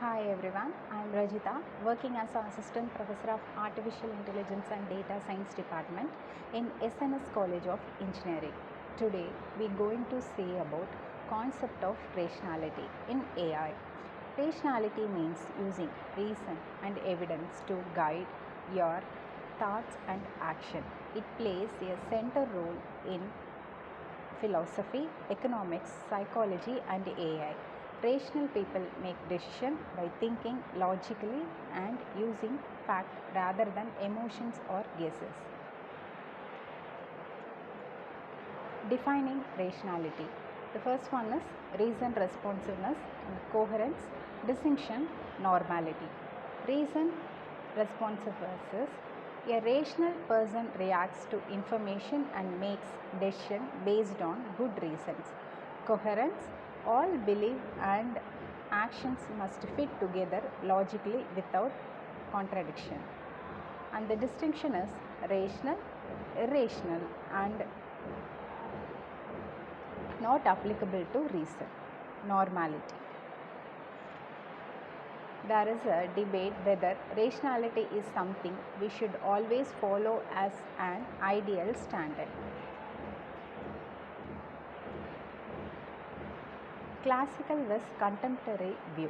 Hi everyone, I am Rajitha, working as an Assistant Professor of Artificial Intelligence and Data Science Department in SNS College of Engineering. Today we are going to see about concept of rationality in AI. Rationality means using reason and evidence to guide your thoughts and action. It plays a central role in philosophy, economics, psychology and AI. Rational people make decisions by thinking logically and using fact rather than emotions or guesses. Defining rationality. The first one is reason responsiveness and coherence, distinction, normality. Reason responsiveness is a rational person reacts to information and makes decisions based on good reasons. Coherence, all belief and actions must fit together logically without contradiction. And the distinction is rational, irrational and not applicable to reason. Normality. There is a debate whether rationality is something we should always follow as an ideal standard. Classical vs contemporary view.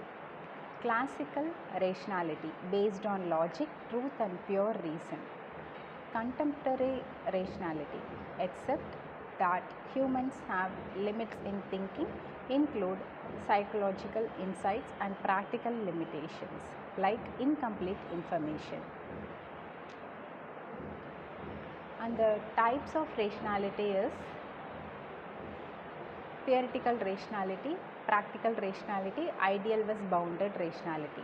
Classical rationality based on logic, truth and pure reason. Contemporary rationality, except that humans have limits in thinking, include psychological insights and practical limitations like incomplete information. And the types of rationality is theoretical rationality, practical rationality, ideal vs bounded rationality.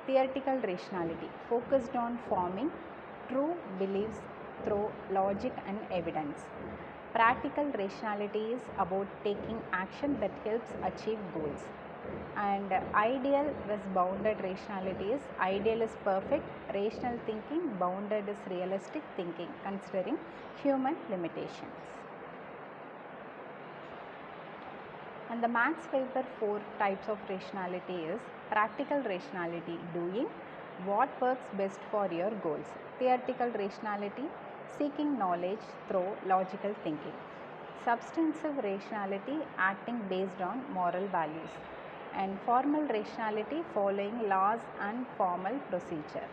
Theoretical rationality focused on forming true beliefs through logic and evidence. Practical rationality is about taking action that helps achieve goals. And ideal vs bounded rationality is ideal is perfect, rational thinking, bounded is realistic thinking considering human limitations. And the Max Weber 4 types of rationality is practical rationality, doing what works best for your goals. Theoretical rationality, seeking knowledge through logical thinking. Substantive rationality, acting based on moral values. And formal rationality, following laws and formal procedure.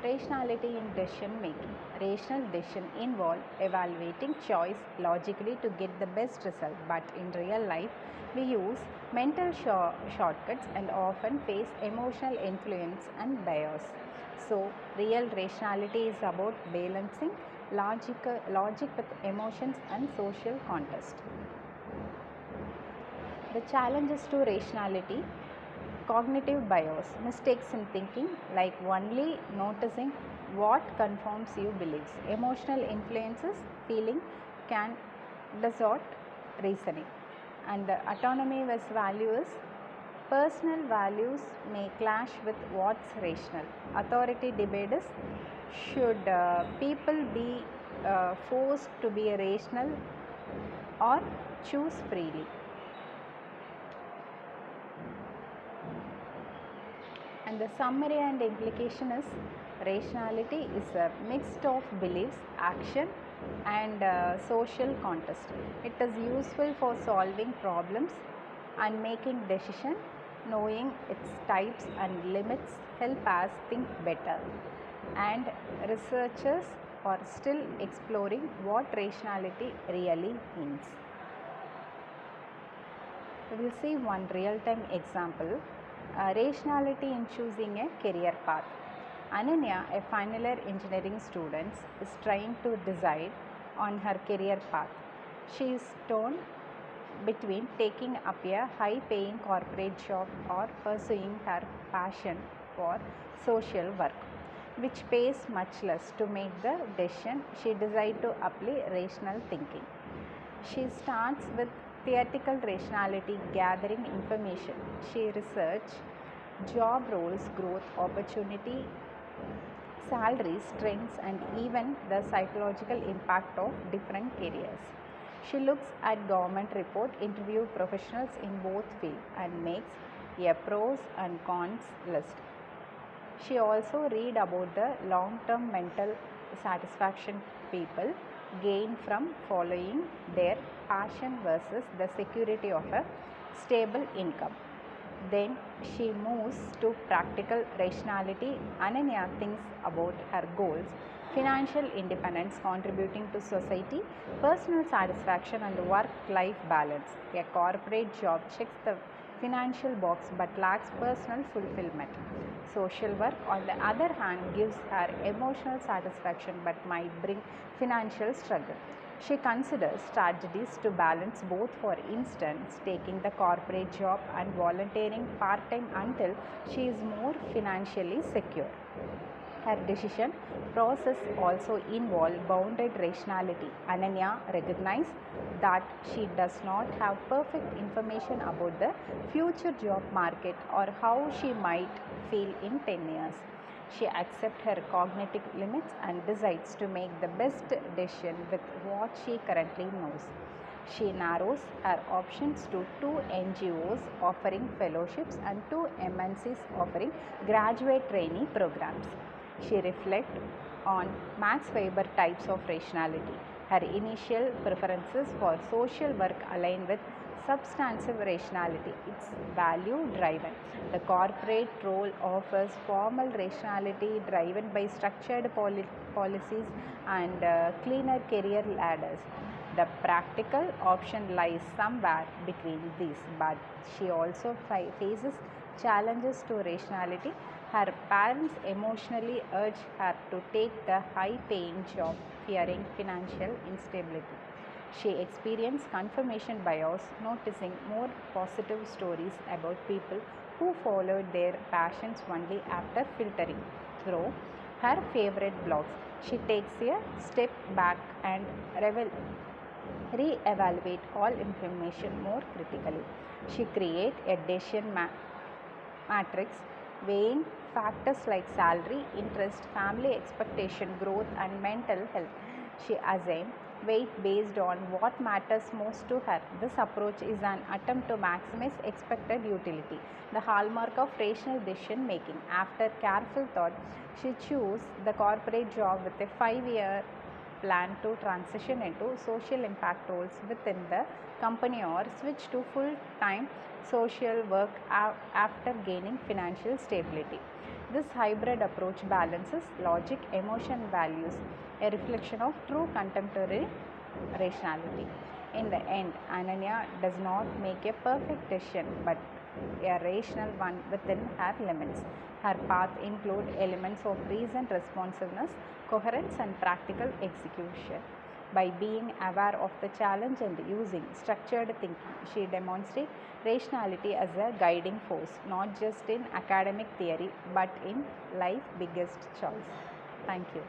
Rationality in decision making. Rational decision involve evaluating choice logically to get the best result, but in real life we use mental shortcuts and often face emotional influence and bias. So real rationality is about balancing logic with emotions and social context. The challenges to rationality: cognitive bias, mistakes in thinking like only noticing what confirms your beliefs. Emotional influences, feeling can distort reasoning. And the autonomy vs values, personal values may clash with what's rational. Authority debate is, should people be forced to be rational or choose freely? And the summary and implication is, rationality is a mix of beliefs, action and social context. It is useful for solving problems and making decisions. Knowing its types and limits help us think better. And researchers are still exploring what rationality really means. We will see one real-time example. Rationality in choosing a career path. Ananya, a final year engineering student, is trying to decide on her career path. She is torn between taking up a high-paying corporate job or pursuing her passion for social work, which pays much less. To make the decision, she decides to apply rational thinking. She starts with theoretical rationality, gathering information. She researches job roles, growth opportunity, salaries, trends and even the psychological impact of different careers. She looks at government report, interview professionals in both fields and makes a pros and cons list. She also read about the long-term mental satisfaction people gain from following their passion versus the security of a stable income. Then she moves to practical rationality. Ananya thinks about her goals, financial independence, contributing to society, personal satisfaction, and work life balance. A corporate job checks the financial box but lacks personal fulfillment. Social work, on the other hand, gives her emotional satisfaction but might bring financial struggle. She considers strategies to balance both, for instance, taking the corporate job and volunteering part time until she is more financially secure. Her decision process also involved bounded rationality. Ananya recognized that she does not have perfect information about the future job market or how she might feel in 10 years. She accepts her cognitive limits and decides to make the best decision with what she currently knows. She narrows her options to 2 NGOs offering fellowships and 2 MNCs offering graduate trainee programs. She reflects on Max Weber types of rationality. Her initial preferences for social work align with substantive rationality. It's value driven. The corporate role offers formal rationality driven by structured policies and cleaner career ladders. The practical option lies somewhere between these, but she also faces challenges to rationality. Her parents emotionally urge her to take the high paying job, fearing financial instability. She experienced confirmation bias, noticing more positive stories about people who followed their passions only after filtering through her favorite blogs. She takes a step back and re-evaluate all information more critically. She creates a decision matrix weighing factors like salary, interest, family expectation, growth, and mental health. She assigns weight based on what matters most to her. This approach is an attempt to maximize expected utility, the hallmark of rational decision making. After careful thought, she chose the corporate job with a 5-year plan to transition into social impact roles within the company or switch to full-time social work after gaining financial stability. This hybrid approach balances logic, emotion, values, a reflection of true contemporary rationality. In the end, Ananya does not make a perfect decision but a rational one within her limits. Her path includes elements of reasoned responsiveness, coherence, and practical execution. By being aware of the challenge and using structured thinking, she demonstrates rationality as a guiding force, not just in academic theory but in life's biggest choice. Thank you.